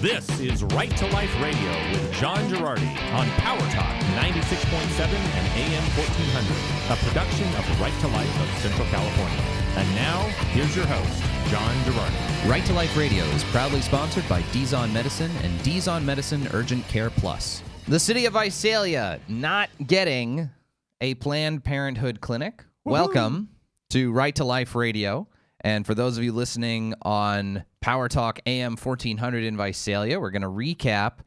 This is Right to Life Radio with John Girardi on Power Talk 96.7 and AM 1400, a production of Right to Life of Central California. And now, here's your host, John Girardi. Right to Life Radio is proudly sponsored by Dizon Medicine and Dizon Medicine Urgent Care Plus. The city of Visalia not getting a Planned Parenthood clinic. Woo-hoo. Welcome to Right to Life Radio. And for those of you listening on Power Talk AM 1400 in Visalia, we're going to recap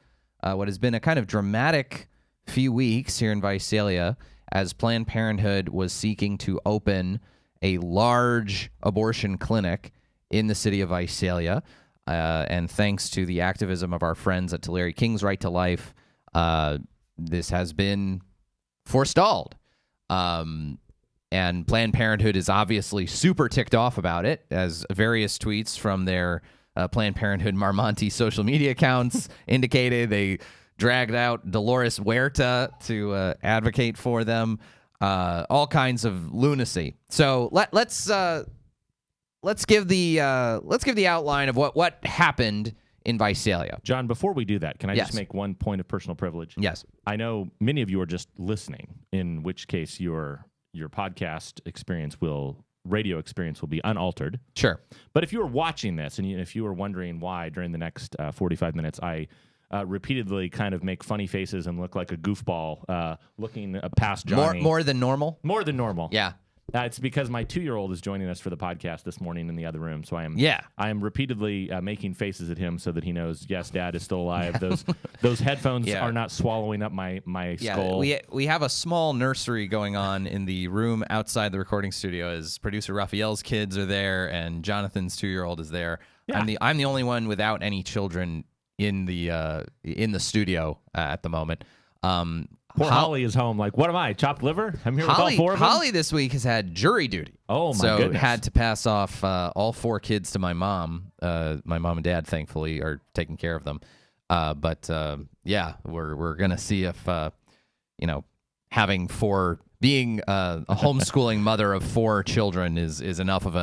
what has been a kind of dramatic few weeks here in Visalia as Planned Parenthood was seeking to open a large abortion clinic in the city of Visalia. And thanks to the activism of our friends at Tulare King's Right to Life, this has been forestalled. And Planned Parenthood is obviously super ticked off about it, as various tweets from their Planned Parenthood Marmonte social media accounts indicated. They dragged out Dolores Huerta to advocate for them. All kinds of lunacy. So let's give the outline of what happened in Visalia. John, before we do that, can I Yes. just make one point of personal privilege? Yes. I know many of you are just listening, in which case your podcast radio experience will be unaltered. Sure. But if you were watching this and if you were wondering why during the next 45 minutes I repeatedly kind of make funny faces and look like a goofball looking past Johnny. More than normal? More than normal. Yeah. It's because my 2-year-old is joining us for the podcast this morning in the other room. So I am repeatedly making faces at him so that he knows, yes, Dad is still alive. Those headphones are not swallowing up my skull. We have a small nursery going on in the room outside the recording studio as producer Raphael's kids are there and Jonathan's 2-year-old is there. Yeah. I'm the only one without any children in the studio at the moment. Poor Holly is home. Like, what am I, chopped liver? I'm here with all 4 of them? Holly this week has had jury duty. Oh, my so goodness. Had to pass off all 4 kids to my mom. My mom and dad, thankfully, are taking care of them. But we're going to see if, having being a homeschooling mother of 4 children is enough of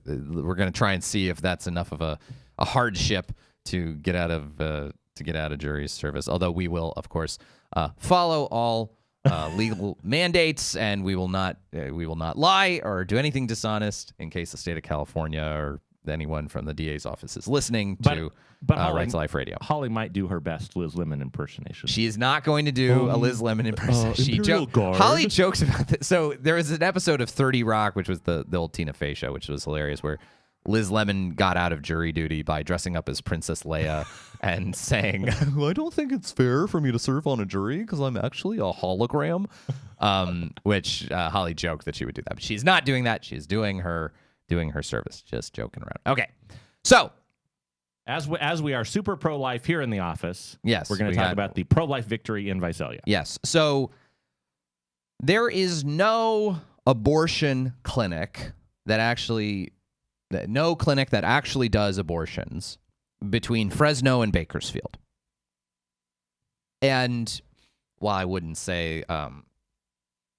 we're going to try and see if that's enough of a hardship to get out of jury service. Although we will, of course, follow all legal mandates, and we will not lie or do anything dishonest in case the state of California or anyone from the DA's office is listening to Right to Life Radio. Holly might do her best Liz Lemon impersonation. She is not going to do a Liz Lemon impersonation. Holly jokes about this. So there was an episode of 30 Rock, which was the old Tina Fey show, which was hilarious, where Liz Lemon got out of jury duty by dressing up as Princess Leia and saying, I don't think it's fair for me to serve on a jury because I'm actually a hologram, which Holly joked that she would do that. But she's not doing that. She's doing her service, just joking around. Okay, so as we are super pro-life here in the office, yes, we're going to talk about the pro-life victory in Visalia. Yes, so there is no abortion clinic that actually does abortions between Fresno and Bakersfield. And while I wouldn't say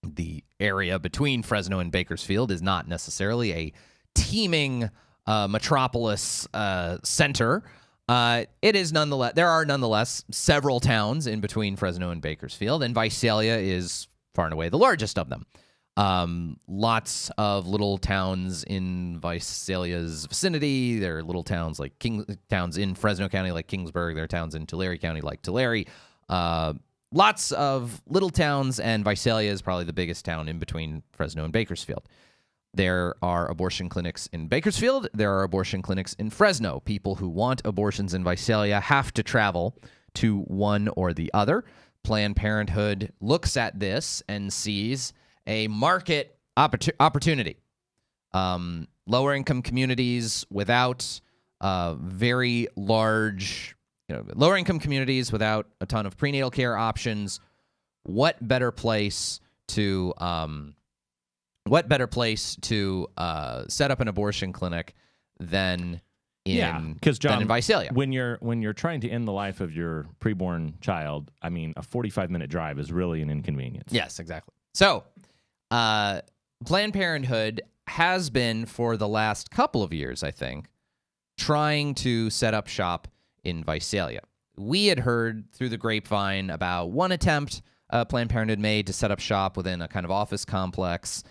the area between Fresno and Bakersfield is not necessarily a teeming metropolis center, it is nonetheless. There are nonetheless several towns in between Fresno and Bakersfield, and Visalia is far and away the largest of them. Lots of little towns in Visalia's vicinity. There are little towns like towns in Fresno County like Kingsburg. There are towns in Tulare County like Tulare. Lots of little towns, and Visalia is probably the biggest town in between Fresno and Bakersfield. There are abortion clinics in Bakersfield. There are abortion clinics in Fresno. People who want abortions in Visalia have to travel to one or the other. Planned Parenthood looks at this and sees a market opportunity. Lower income communities without lower income communities without a ton of prenatal care options. What better place to set up an abortion clinic than in Visalia? When you're trying to end the life of your preborn child, I mean, a 45-minute drive is really an inconvenience. Yes, exactly. So, Planned Parenthood has been for the last couple of years, I think, trying to set up shop in Visalia. We had heard through the grapevine about one attempt Planned Parenthood made to set up shop within a kind of office complex.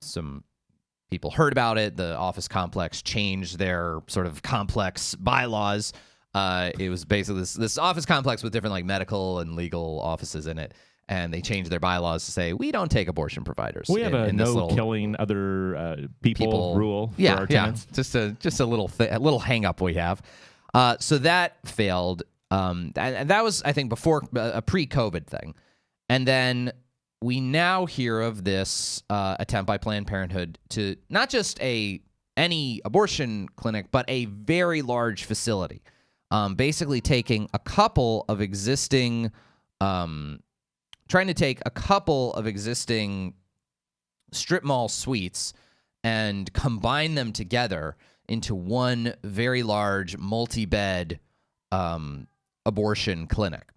Some people heard about it. The office complex changed their sort of complex bylaws. It was basically this office complex with different like medical and legal offices in it. And they changed their bylaws to say, we don't take abortion providers. We have a no killing other people rule for our tenants. Just a little hang up we have. So that failed. And that was, I think, before a pre-COVID thing. And then we now hear of this attempt by Planned Parenthood to not just any abortion clinic, but a very large facility. Basically taking a couple of existing... trying to take a couple of existing strip mall suites and combine them together into one very large multi-bed abortion clinic.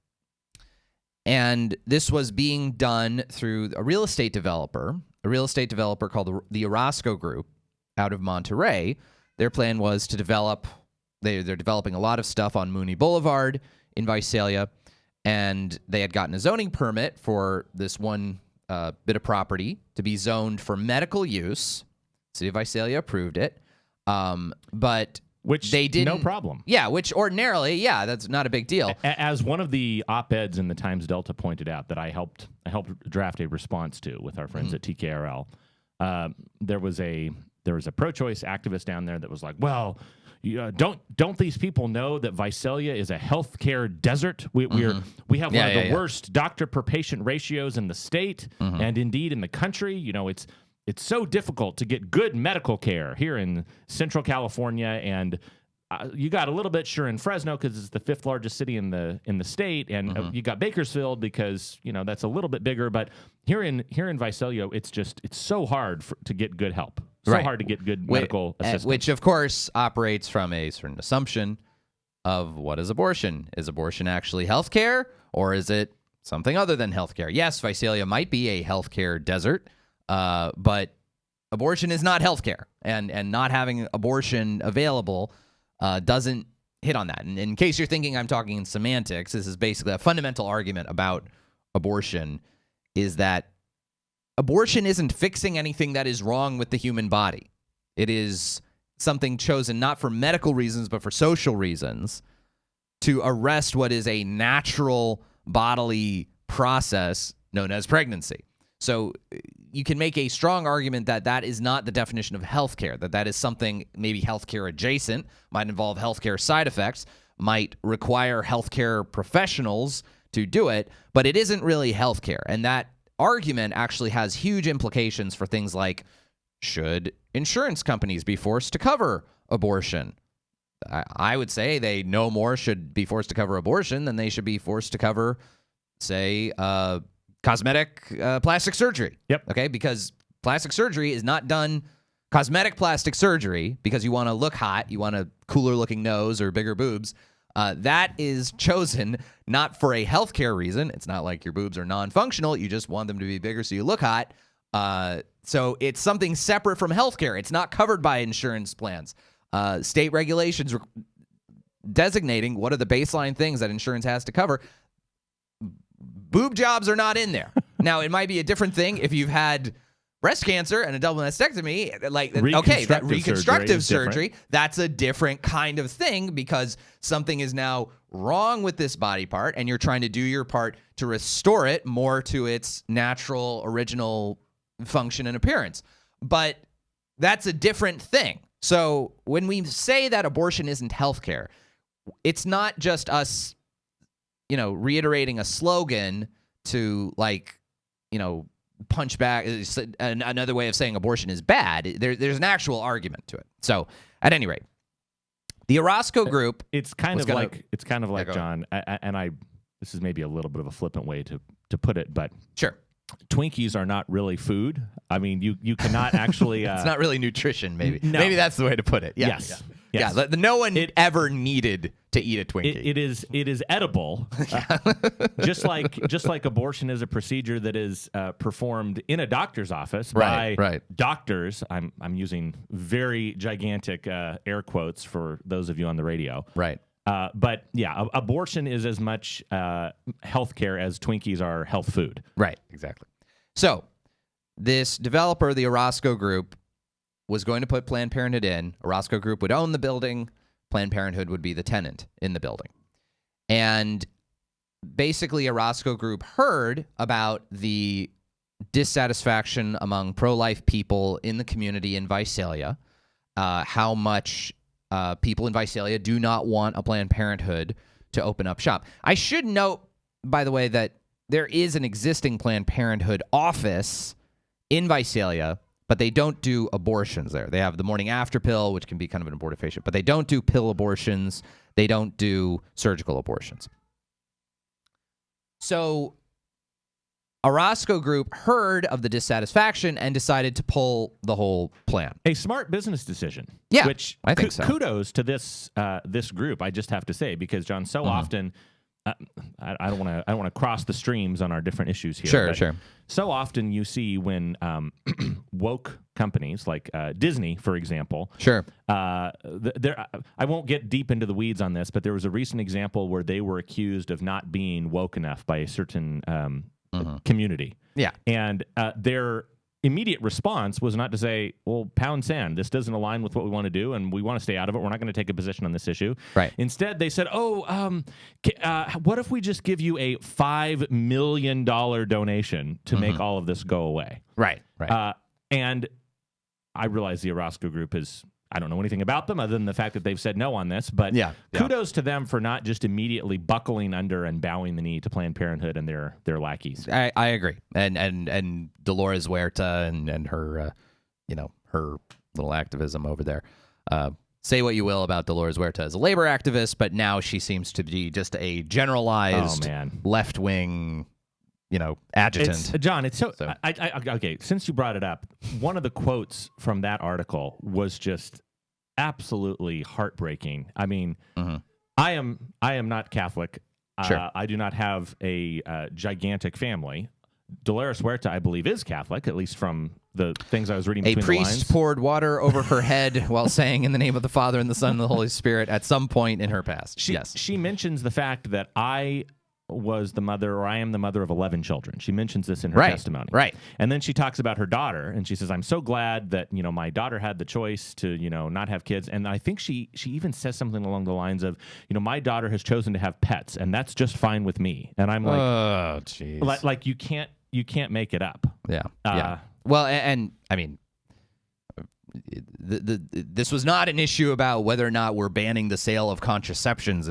And this was being done through a real estate developer called the Orozco Group out of Monterey. Their plan was to develop, they're developing a lot of stuff on Mooney Boulevard in Visalia. And they had gotten a zoning permit for this one bit of property to be zoned for medical use. City of Visalia approved it. But which they didn't. No problem. Yeah, which ordinarily, that's not a big deal. As one of the op-eds in the Times Delta pointed out that I helped draft a response to with our friends at TKRL, there was a pro-choice activist down there that was like, well, don't these people know that Visalia is a healthcare desert? We have one of the worst doctor per patient ratios in the state and indeed in the country. You know, it's so difficult to get good medical care here in Central California, and you got a little bit sure in Fresno because it's the 5th largest city in the state, and you got Bakersfield because that's a little bit bigger. But here in Visalia, it's so hard to get good help. So hard to get good medical assistance. Which, of course, operates from a certain assumption of what is abortion. Is abortion actually health care, or is it something other than health care? Yes, Visalia might be a healthcare desert, but abortion is not health care. And not having abortion available doesn't hit on that. And in case you're thinking I'm talking in semantics, this is basically a fundamental argument about abortion, is that abortion isn't fixing anything that is wrong with the human body. It is something chosen not for medical reasons, but for social reasons to arrest what is a natural bodily process known as pregnancy. So you can make a strong argument that that is not the definition of healthcare, that is something maybe healthcare adjacent, might involve healthcare side effects, might require healthcare professionals to do it, but it isn't really healthcare. And that argument actually has huge implications for things like, should insurance companies be forced to cover abortion? I would say they no more should be forced to cover abortion than they should be forced to cover, say, cosmetic plastic surgery. Yep. Okay, because plastic surgery is not done, cosmetic plastic surgery, because you want to look hot, you want a cooler looking nose or bigger boobs. That is chosen not for a healthcare reason. It's not like your boobs are non-functional. You just want them to be bigger so you look hot. So it's something separate from healthcare. It's not covered by insurance plans. State regulations designating what are the baseline things that insurance has to cover. Boob jobs are not in there. Now, it might be a different thing if you've had breast cancer and a double mastectomy, like, okay, that reconstructive surgery, that's a different kind of thing because something is now wrong with this body part and you're trying to do your part to restore it more to its natural, original function and appearance. But that's a different thing. So when we say that abortion isn't healthcare, it's not just us, reiterating a slogan to punch back. Another way of saying abortion is bad. There's an actual argument to it. So, at any rate, the Orozco Group. It's kind of like John. This is maybe a little bit of a flippant way to put it, but sure. Twinkies are not really food. I mean, you cannot actually. It's not really nutrition. Maybe no. Maybe that's the way to put it. Yeah. Yes. Yeah. No one ever needed to eat a Twinkie. It is edible, just like abortion is a procedure that is performed in a doctor's office by doctors. I'm using very gigantic air quotes for those of you on the radio. Right. But yeah, abortion is as much healthcare as Twinkies are health food. Right. Exactly. So this developer, the Orozco Group, was going to put Planned Parenthood in. Orozco Group would own the building. Planned Parenthood would be the tenant in the building. And basically, Orozco Group heard about the dissatisfaction among pro-life people in the community in Visalia, how much people in Visalia do not want a Planned Parenthood to open up shop. I should note, by the way, that there is an existing Planned Parenthood office in Visalia, but they don't do abortions there. They have the morning after pill, which can be kind of an abortifacient, but they don't do pill abortions. They don't do surgical abortions. So Orozco Group heard of the dissatisfaction and decided to pull the whole plan. A smart business decision. Yeah, which I think so. Kudos to this group, I just have to say, because John, so often I don't want to cross the streams on our different issues here. Sure. So often you see when woke companies like Disney, for example. Sure. I won't get deep into the weeds on this, but there was a recent example where they were accused of not being woke enough by a certain community. Yeah. And their immediate response was not to say, well, pound sand, this doesn't align with what we want to do, and we want to stay out of it. We're not going to take a position on this issue. Right. Instead, they said, what if we just give you a $5 million donation to make all of this go away? Right. And I realize the Orozco Group I don't know anything about them other than the fact that they've said no on this, but kudos to them for not just immediately buckling under and bowing the knee to Planned Parenthood and their lackeys. I agree. And Dolores Huerta and her, her little activism over there. Say what you will about Dolores Huerta as a labor activist, but now she seems to be just a generalized left-wing, adjutant. John, it's so. Okay, since you brought it up, one of the quotes from that article was just absolutely heartbreaking. I mean, I am not Catholic. Sure. I do not have a gigantic family. Dolores Huerta, I believe, is Catholic, at least from the things I was reading between the lines. A priest poured water over her head while saying, "In the name of the Father and the Son and the Holy Spirit," at some point in her past. She mentions the fact that I am the mother of 11 children. She mentions this in her testimony. Right. And then she talks about her daughter, and she says, I'm so glad that, my daughter had the choice to, not have kids. And I think she even says something along the lines of, my daughter has chosen to have pets, and that's just fine with me. And I'm like, oh, jeez. Like you can't make it up. Yeah. Well, and I mean, this was not an issue about whether or not we're banning the sale of contraceptives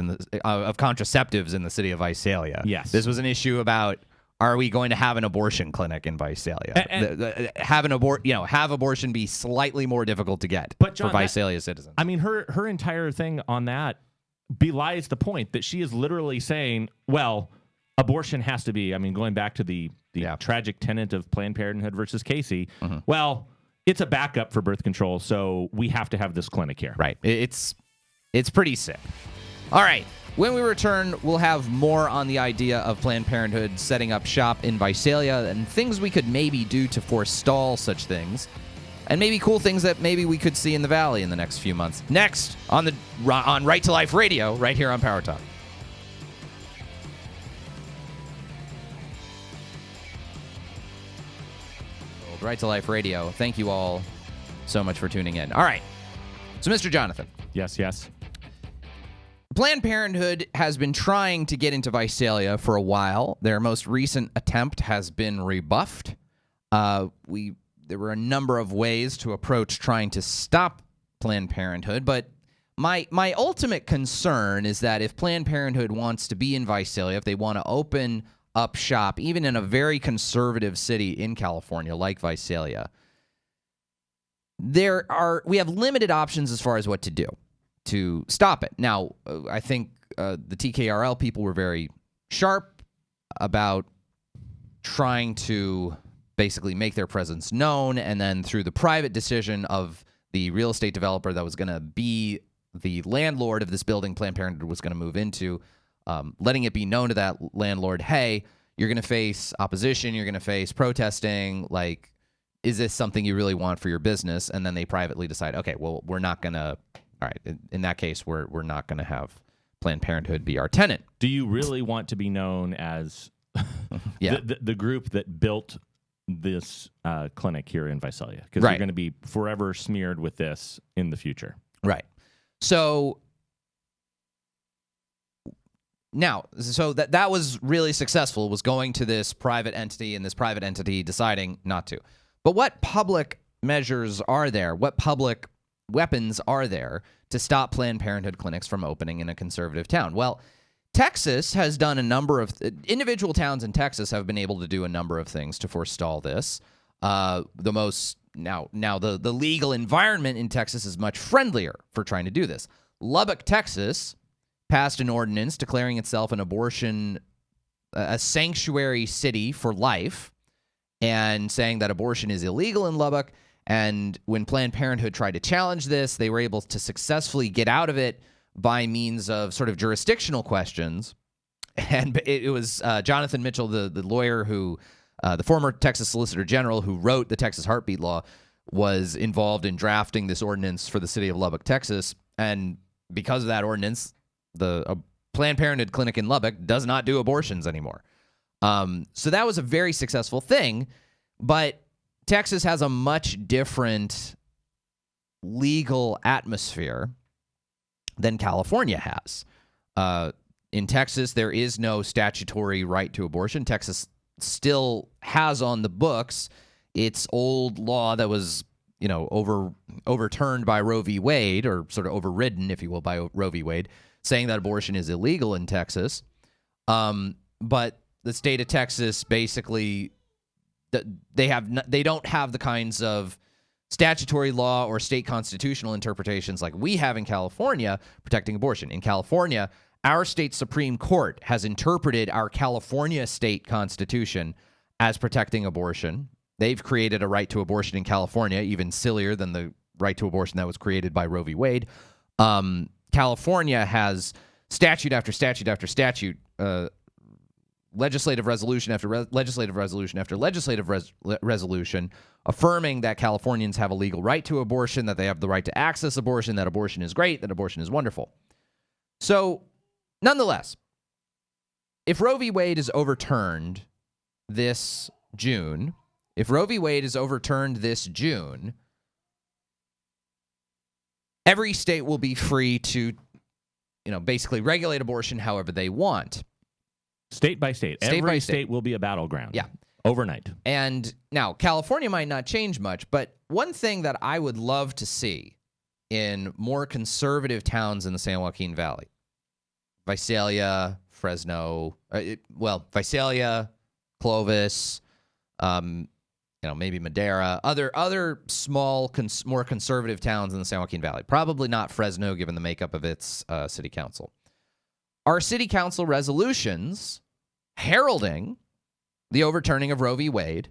in the city of Visalia. Yes. This was an issue about, are we going to have an abortion clinic in Visalia? Have abortion be slightly more difficult to get for Visalia citizens. I mean, her entire thing on that belies the point that she is literally saying, well, abortion has to be, going back to the tragic tenet of Planned Parenthood versus Casey, well, it's a backup for birth control, so we have to have this clinic here. Right. It's pretty sick. All right. When we return, we'll have more on the idea of Planned Parenthood setting up shop in Visalia and things we could maybe do to forestall such things, and maybe cool things that maybe we could see in the Valley in the next few months. Next on Right to Life Radio, right here on Power Talk. Right to Life Radio. Thank you all so much for tuning in. All right. So, Mr. Jonathan. Yes. Planned Parenthood has been trying to get into Visalia for a while. Their most recent attempt has been rebuffed. There were a number of ways to approach trying to stop Planned Parenthood, but my ultimate concern is that if Planned Parenthood wants to be in Visalia, if they want to open up shop, even in a very conservative city in California like Visalia, we have limited options as far as what to do to stop it. Now, I think the TKRL people were very sharp about trying to basically make their presence known, and then through the private decision of the real estate developer that was going to be the landlord of this building Planned Parenthood was going to move into, letting it be known to that landlord, hey, you're going to face opposition, you're going to face protesting, like, is this something you really want for your business? And then they privately decide, okay, well, we're not going to, all right, in that case, we're not going to have Planned Parenthood be our tenant. Do you really want to be known as Yeah. the group that built this clinic here in Visalia? Because Right. you're going to be forever smeared with this in the future. Right. So now, that was really successful, was going to this private entity and this private entity deciding not to. But what public measures are there? What public weapons are there to stop Planned Parenthood clinics from opening in a conservative town? Well, Texas has done a number of individual towns in Texas have been able to do a number of things to forestall this. The legal environment in Texas is much friendlier for trying to do this. Lubbock, Texas, passed an ordinance declaring itself a sanctuary city for life, and saying that abortion is illegal in Lubbock. And when Planned Parenthood tried to challenge this, they were able to successfully get out of it by means of sort of jurisdictional questions. And it was Jonathan Mitchell, the lawyer who, the former Texas Solicitor General who wrote the Texas Heartbeat Law, was involved in drafting this ordinance for the city of Lubbock, Texas. And because of that ordinance, the Planned Parenthood clinic in Lubbock does not do abortions anymore. So that was a very successful thing, but Texas has a much different legal atmosphere than California has. In Texas, there is no statutory right to abortion. Texas still has on the books its old law that was, overturned by Roe v. Wade, or sort of overridden, if you will, by Roe v. Wade, saying that abortion is illegal in Texas. But the state of Texas basically, they don't have the kinds of statutory law or state constitutional interpretations like we have in California protecting abortion. In California, our state Supreme Court has interpreted our California state constitution as protecting abortion. They've created a right to abortion in California, even sillier than the right to abortion that was created by Roe v. Wade. California has statute after statute after statute, legislative resolution after legislative resolution after legislative resolution, affirming that Californians have a legal right to abortion, that they have the right to access abortion, that abortion is great, that abortion is wonderful. So, nonetheless, if Roe v. Wade is overturned this June, every state will be free to, basically regulate abortion however they want. State by state. Every state will be a battleground. Yeah. Overnight. And now, California might not change much, but one thing that I would love to see in more conservative towns in the San Joaquin Valley, Visalia, Fresno, Visalia, Clovis, maybe Madera, other small, more conservative towns in the San Joaquin Valley. Probably not Fresno, given the makeup of its city council. Our city council resolutions heralding the overturning of Roe v. Wade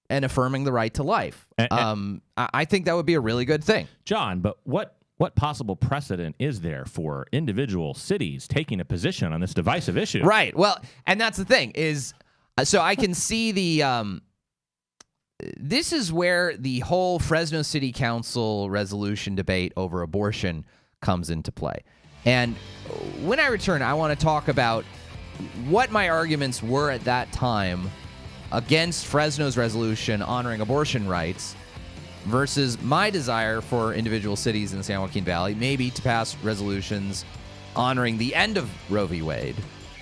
and affirming the right to life. I think that would be a really good thing. John, but what possible precedent is there for individual cities taking a position on this divisive issue? Right. Well, and that's the thing is, so I can see this is where the whole Fresno City Council resolution debate over abortion comes into play. And when I return, I want to talk about what my arguments were at that time against Fresno's resolution honoring abortion rights versus my desire for individual cities in the San Joaquin Valley maybe to pass resolutions honoring the end of Roe v. Wade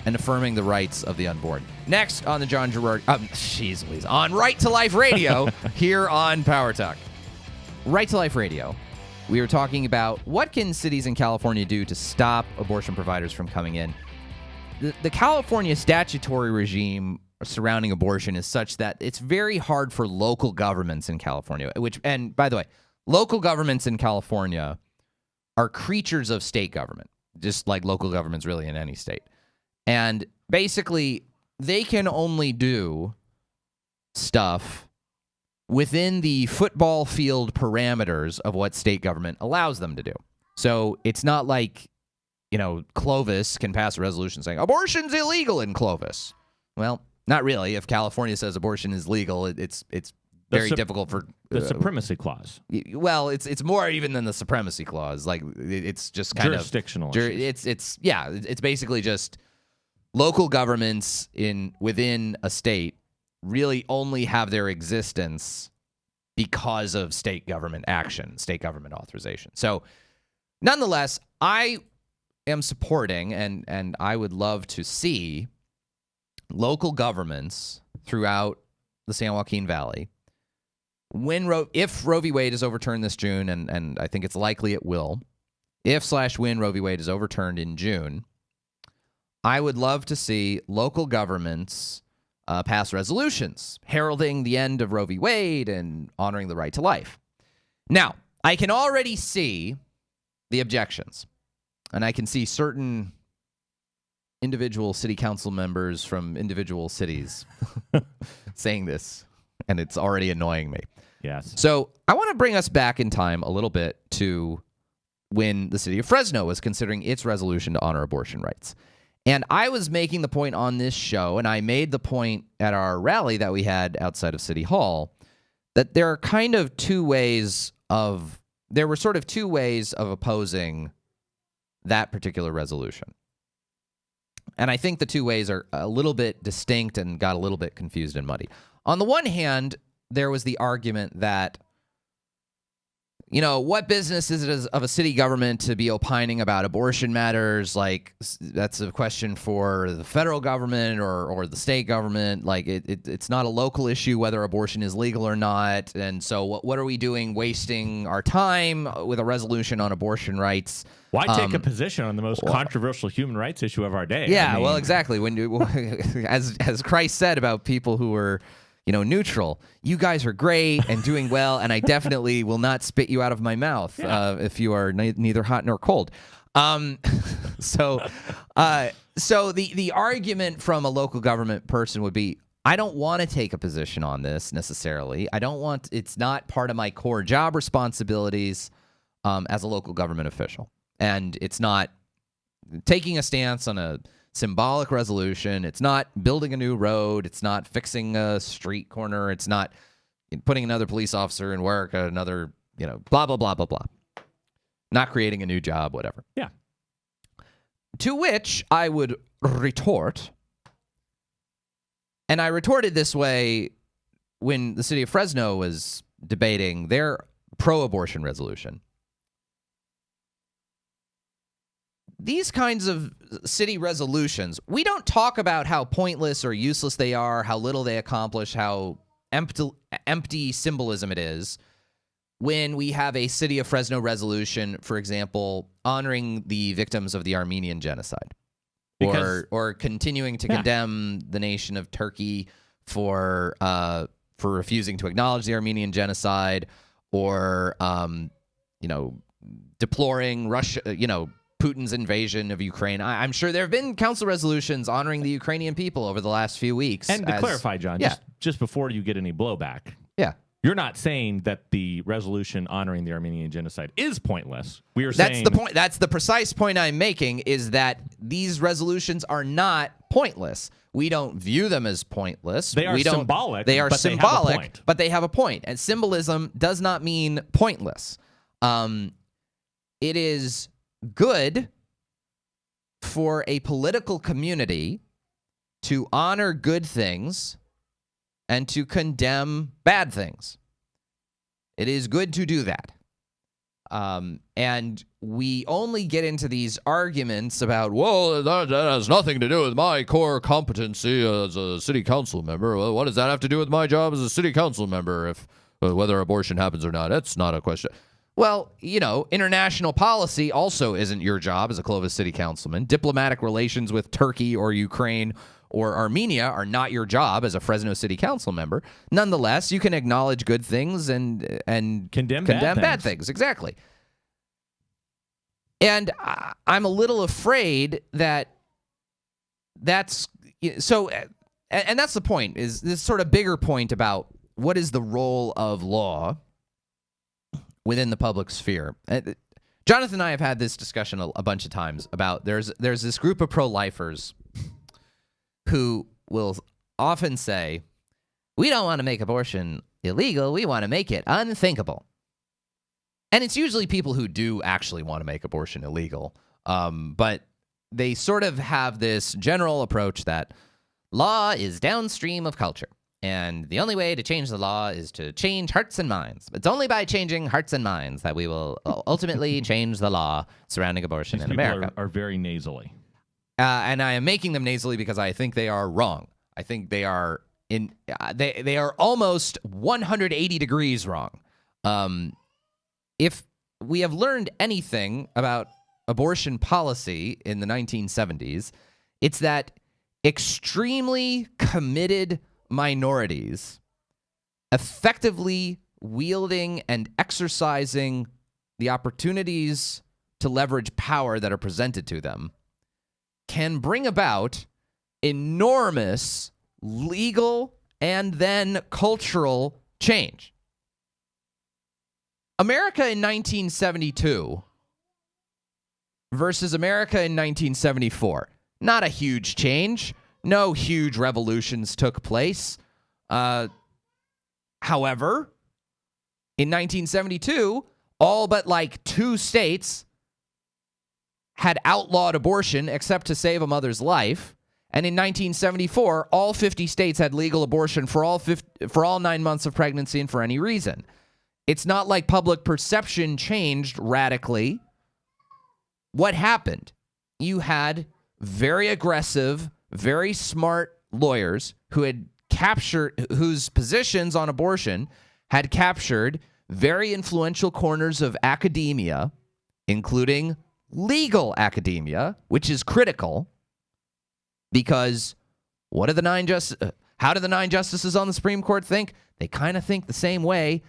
and affirming the rights of the unborn. Next on the John Gerard, on Right to Life Radio here on Power Talk. Right to Life Radio. We were talking about what can cities in California do to stop abortion providers from coming in. The California statutory regime surrounding abortion is such that it's very hard for local governments in California, and by the way, local governments in California are creatures of state government, just like local governments really in any state. And basically, they can only do stuff within the football field parameters of what state government allows them to do. So it's not like, Clovis can pass a resolution saying abortion's illegal in Clovis. Well, not really. If California says abortion is legal, it's very difficult for the supremacy clause. Well, it's more even than the supremacy clause. Like it's just kind jurisdictional of it's basically just local governments within a state really only have their existence because of state government action, state government authorization. So, nonetheless, I am supporting and I would love to see local governments throughout the San Joaquin Valley, if Roe v. Wade is overturned this June, and I think it's likely it will, when Roe v. Wade is overturned in June, I would love to see local governments pass resolutions heralding the end of Roe v. Wade and honoring the right to life. Now, I can already see the objections, and I can see certain individual city council members from individual cities saying this, and it's already annoying me. Yes. So I want to bring us back in time a little bit to when the city of Fresno was considering its resolution to honor abortion rights. And I was making the point on this show, and I made the point at our rally that we had outside of City Hall, that there are kind of two ways of opposing that particular resolution. And I think the two ways are a little bit distinct and got a little bit confused and muddy. On the one hand, there was the argument that, what business is it of a city government to be opining about abortion matters? Like, that's a question for the federal government or the state government. Like, it's not a local issue whether abortion is legal or not. And so what are we doing wasting our time with a resolution on abortion rights? Why take a position on the most controversial human rights issue of our day? Yeah, well, exactly. As Christ said about people who were neutral. You guys are great and doing well, and I definitely will not spit you out of my mouth if you are neither hot nor cold. So the argument from a local government person would be, I don't want to take a position on this necessarily. It's not part of my core job responsibilities as a local government official. And it's not taking a stance on a symbolic resolution. It's not building a new road. It's not fixing a street corner. It's not putting another police officer in work, another, blah, blah, blah, blah, blah. Not creating a new job, whatever. Yeah. To which I would retort, and I retorted this way when the city of Fresno was debating their pro-abortion resolution. These kinds of city resolutions, we don't talk about how pointless or useless they are, how little they accomplish, how empty symbolism it is when we have a City of Fresno resolution, for example, honoring the victims of the Armenian genocide, or continuing to condemn the nation of Turkey for refusing to acknowledge the Armenian genocide, or deploring Russia, Putin's invasion of Ukraine. I'm sure there have been council resolutions honoring the Ukrainian people over the last few weeks. And to clarify, John, just before you get any blowback, you're not saying that the resolution honoring the Armenian genocide is pointless. We are saying that's the point. That's the precise point I'm making, is that these resolutions are not pointless. We don't view them as pointless. They are symbolic. They are symbolic, but they have a point. And symbolism does not mean pointless. It is good for a political community to honor good things and to condemn bad things. It is good to do that. And we only get into these arguments about, well, that has nothing to do with my core competency as a city council member. Well, what does that have to do with my job as a city council member if whether abortion happens or not? That's not a question. Well, international policy also isn't your job as a Clovis city councilman. Diplomatic relations with Turkey or Ukraine or Armenia are not your job as a Fresno city council member. Nonetheless, you can acknowledge good things and condemn bad things. Exactly. And I'm a little afraid that's so, and that's the point, is this sort of bigger point about what is the role of law within the public sphere. Jonathan and I have had this discussion a bunch of times about there's this group of pro-lifers who will often say, we don't want to make abortion illegal, we want to make it unthinkable. And it's usually people who do actually want to make abortion illegal, but they sort of have this general approach that law is downstream of culture, and the only way to change the law is to change hearts and minds. It's only by changing hearts and minds that we will ultimately change the law surrounding abortion in America. Are very nasally. And I am making them nasally because I think they are wrong. I think they are they are almost 180 degrees wrong. If we have learned anything about abortion policy in the 1970s, it's that extremely committed minorities effectively wielding and exercising the opportunities to leverage power that are presented to them can bring about enormous legal and then cultural change. America in 1972 versus America in 1974. Not a huge change. No huge revolutions took place. However, in 1972, all but like 2 states had outlawed abortion except to save a mother's life. And in 1974, all 50 states had legal abortion for all 9 months of pregnancy and for any reason. It's not like public perception changed radically. What happened? You had very aggressive, very smart lawyers whose positions on abortion had captured very influential corners of academia, including legal academia, which is critical because how do the 9 justices on the Supreme Court think? They kind of think the same way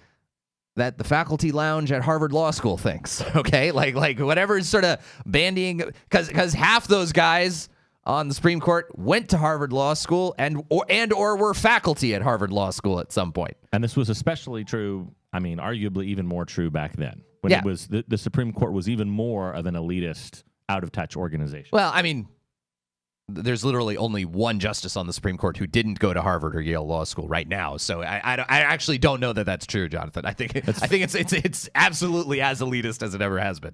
that the faculty lounge at Harvard Law School thinks, okay? Like whatever is sort of bandying, because half those guys on the Supreme Court went to Harvard Law School or were faculty at Harvard Law School at some point. And this was especially true, I mean, arguably even more true back then, when it was the Supreme Court was even more of an elitist, out-of-touch organization. Well, I mean, there's literally only one justice on the Supreme Court who didn't go to Harvard or Yale Law School right now. So I actually don't know that that's true, Jonathan. I think it's absolutely as elitist as it ever has been.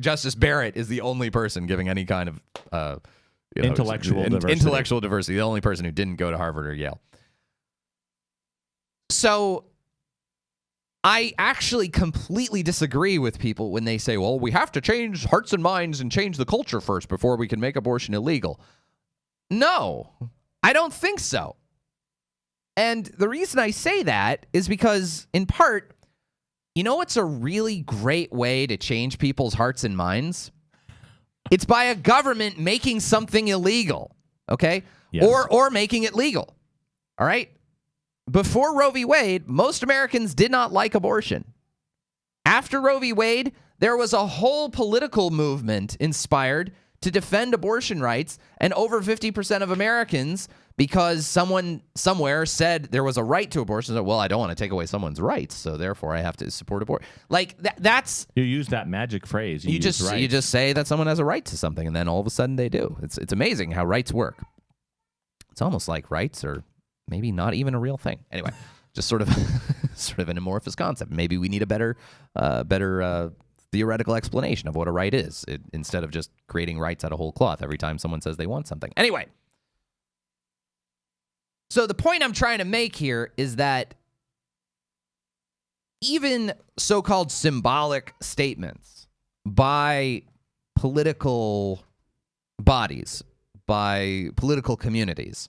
Justice Barrett is the only person giving any kind of intellectual diversity. The only person who didn't go to Harvard or Yale. So I actually completely disagree with people when they say, well, we have to change hearts and minds and change the culture first before we can make abortion illegal. No, I don't think so. And the reason I say that is because, in part, you know what's a really great way to change people's hearts and minds? It's by a government making something illegal, okay? Yes. Or making it legal, all right? Before Roe v. Wade, most Americans did not like abortion. After Roe v. Wade, there was a whole political movement inspired to defend abortion rights, and over 50% of Americans, because someone somewhere said there was a right to abortion, said, well, I don't want to take away someone's rights, so therefore I have to support abortion. Like, that's... You use that magic phrase. You just say that someone has a right to something, and then all of a sudden they do. It's amazing how rights work. It's almost like rights are maybe not even a real thing. Anyway, just sort of an amorphous concept. Maybe we need a better theoretical explanation of what a right is, instead of just creating rights out of whole cloth every time someone says they want something. Anyway, so the point I'm trying to make here is that even so-called symbolic statements by political bodies, by political communities,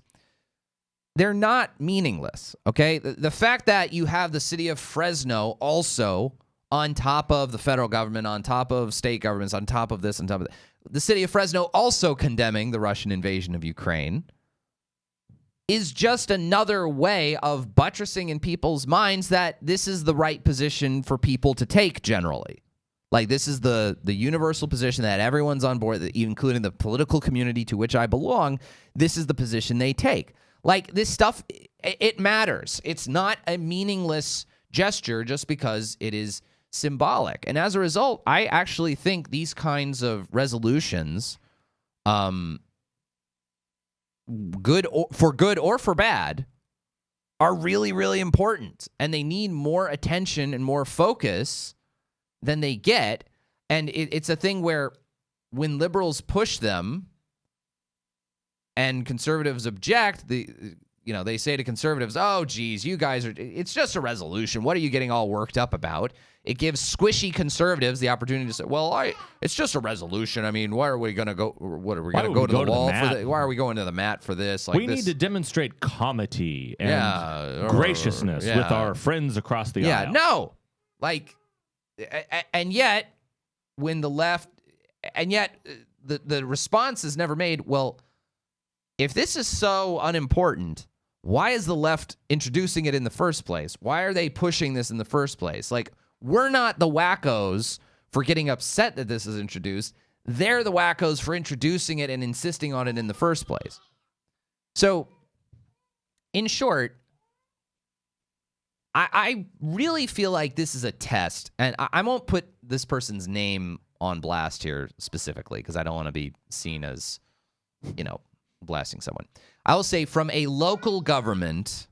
they're not meaningless, okay? The fact that you have the city of Fresno also on top of the federal government, on top of state governments, on top of this, on top of that, the city of Fresno also condemning the Russian invasion of Ukraine is just another way of buttressing in people's minds that this is the right position for people to take generally. Like, this is the universal position that everyone's on board, including the political community to which I belong. This is the position they take. Like, this stuff, it matters. It's not a meaningless gesture just because it is symbolic. And as a result, I actually think these kinds of resolutions, good or for bad, are really, really important. And they need more attention and more focus than they get. And it's a thing where when liberals push them and conservatives object, they say to conservatives, oh, geez, you guys it's just a resolution. What are you getting all worked up about? It gives squishy conservatives the opportunity to say, well, it's just a resolution. I mean, why are we going to go? What are we going to go to the wall for? Why are we going to the mat for this? We need to demonstrate comity and graciousness with our friends across the aisle. No. And yet, when the left, the response is never made, well, if this is so unimportant, why is the left introducing it in the first place? Why are they pushing this in the first place? We're not the wackos for getting upset that this is introduced. They're the wackos for introducing it and insisting on it in the first place. So, in short, I really feel like this is a test, and I won't put this person's name on blast here specifically because I don't want to be seen as, blasting someone. I will say from a local government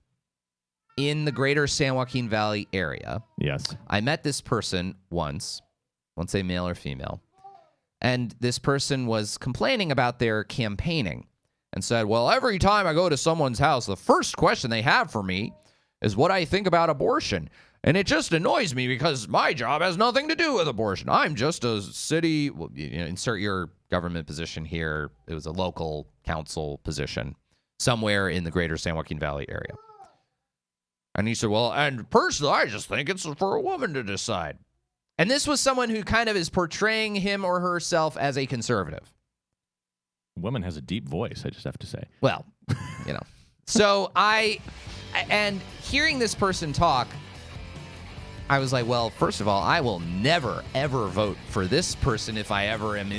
in the greater San Joaquin Valley area. Yes. I met this person once a male or female, and this person was complaining about their campaigning and said, well, every time I go to someone's house, the first question they have for me is what I think about abortion. And it just annoys me because my job has nothing to do with abortion. I'm just a city, insert your government position here. It was a local council position somewhere in the greater San Joaquin Valley area. And he said, well, and personally, I just think it's for a woman to decide. And this was someone who kind of is portraying him or herself as a conservative. Woman has a deep voice, I just have to say. Well, So and hearing this person talk, I was like, well, first of all, I will never, ever vote for this person if I ever am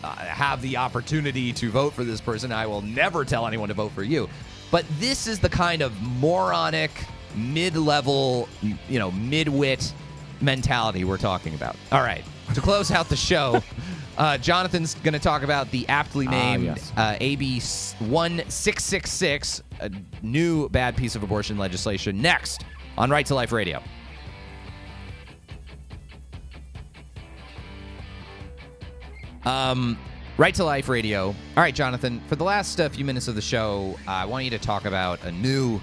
have the opportunity to vote for this person. I will never tell anyone to vote for you. But this is the kind of moronic, mid-level, mid-wit mentality we're talking about. All right, to close out the show, Jonathan's going to talk about the aptly named AB 1666, a new bad piece of abortion legislation, next on Right to Life Radio. Right to Life Radio. All right, Jonathan, for the last few minutes of the show, I want you to talk about a new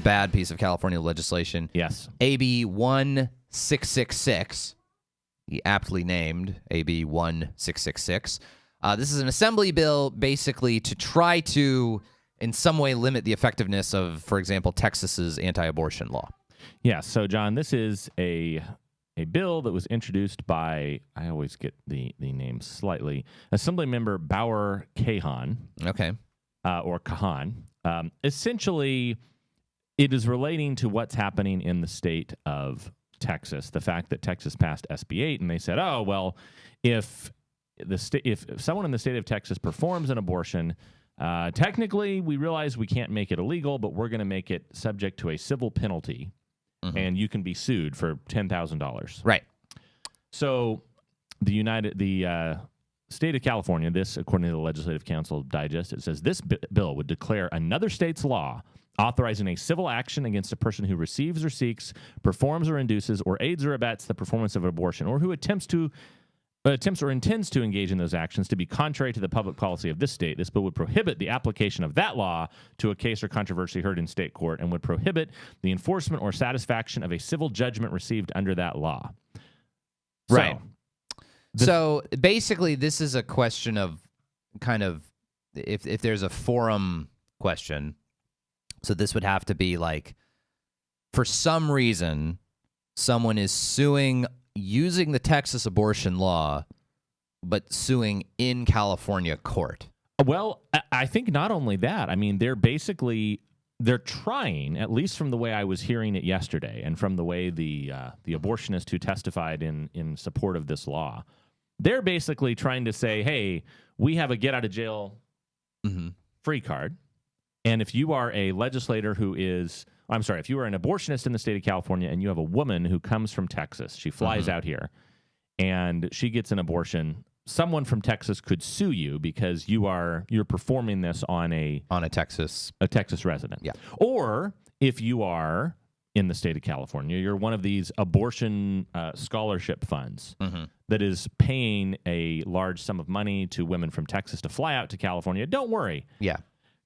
bad piece of California legislation. Yes. AB 1666, the aptly named AB 1666. This is an assembly bill basically to try to, in some way, limit the effectiveness of, for example, Texas's anti-abortion law. Yeah, so, John, this is a bill that was introduced by, I always get the name slightly, Assemblymember Bauer Kahan. Okay. Or Kahan. Essentially, it is relating to what's happening in the state of Texas. The fact that Texas passed SB 8 and they said, oh, well, if someone in the state of Texas performs an abortion, technically we realize we can't make it illegal, but we're going to make it subject to a civil penalty. Mm-hmm. And you can be sued for $10,000. Right. So the state of California, this, according to the Legislative Council Digest, it says this bill would declare another state's law authorizing a civil action against a person who receives or seeks, performs or induces, or aids or abets the performance of an abortion, or who attempts or intends to engage in those actions to be contrary to the public policy of this state. This bill would prohibit the application of that law to a case or controversy heard in state court and would prohibit the enforcement or satisfaction of a civil judgment received under that law. Right. So basically, this is a question of kind of if there's a forum question. So this would have to be like, for some reason, someone is suing using the Texas abortion law, but suing in California court. Well, I think not only that. I mean, they're trying, at least from the way I was hearing it yesterday, and from the way the abortionist who testified in support of this law, they're basically trying to say, hey, we have a get out of jail free card. And if you are a legislator who is I'm sorry, if you are an abortionist in the state of California and you have a woman who comes from Texas, she flies out here and she gets an abortion, someone from Texas could sue you because you're performing this on a Texas resident. Yeah. Or if you are in the state of California, you're one of these abortion scholarship funds that is paying a large sum of money to women from Texas to fly out to California. Don't worry. Yeah.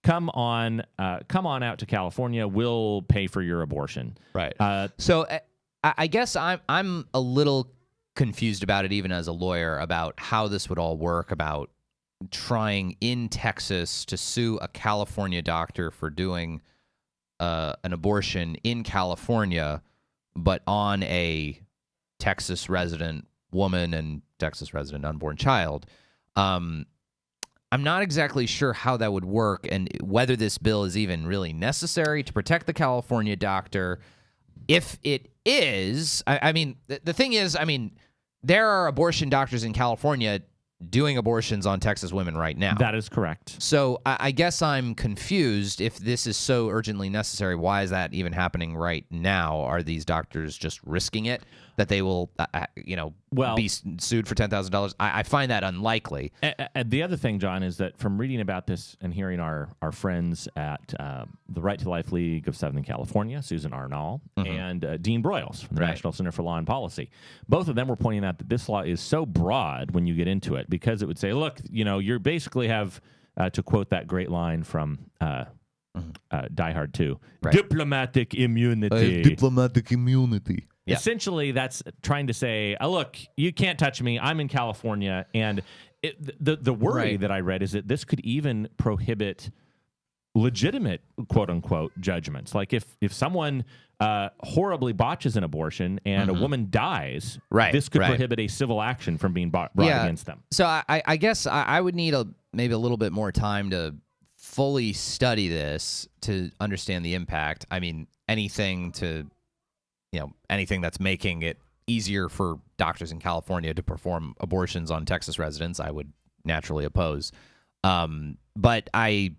Come on out to California. We'll pay for your abortion. Right. So I guess I'm a little confused about it, even as a lawyer, about how this would all work, about trying in Texas to sue a California doctor for doing an abortion in California, but on a Texas resident woman and Texas resident unborn child. I'm not exactly sure how that would work and whether this bill is even really necessary to protect the California doctor. If it is, I mean, the thing is, I mean, there are abortion doctors in California doing abortions on Texas women right now. That is correct. So I guess I'm confused. If this is so urgently necessary, why is that even happening right now? Are these doctors just risking it that they will, be sued for $10,000? I find that unlikely. The other thing, John, is that from reading about this and hearing our friends at the Right to Life League of Southern California, Susan Arnall, and Dean Broyles from the National Center for Law and Policy, both of them were pointing out that this law is so broad when you get into it, because it would say, look, you basically have, to quote that great line from Die Hard 2, diplomatic immunity. Diplomatic immunity. Yeah. Essentially, that's trying to say, look, you can't touch me. I'm in California. And the worry that I read is that this could even prohibit legitimate, quote-unquote, judgments. Like if someone horribly botches an abortion and a woman dies, this could prohibit a civil action from being brought against them. So I guess I would need maybe a little bit more time to fully study this to understand the impact. I mean, anything that's making it easier for doctors in California to perform abortions on Texas residents, I would naturally oppose. But I'm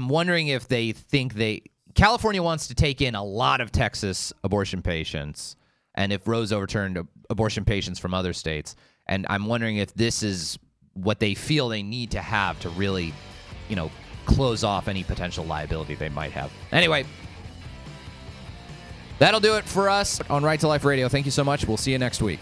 wondering if they think California wants to take in a lot of Texas abortion patients, and if Roe's overturned abortion patients from other states, and I'm wondering if this is what they feel they need to have to really, close off any potential liability they might have. Anyway, that'll do it for us on Right to Life Radio. Thank you so much. We'll see you next week.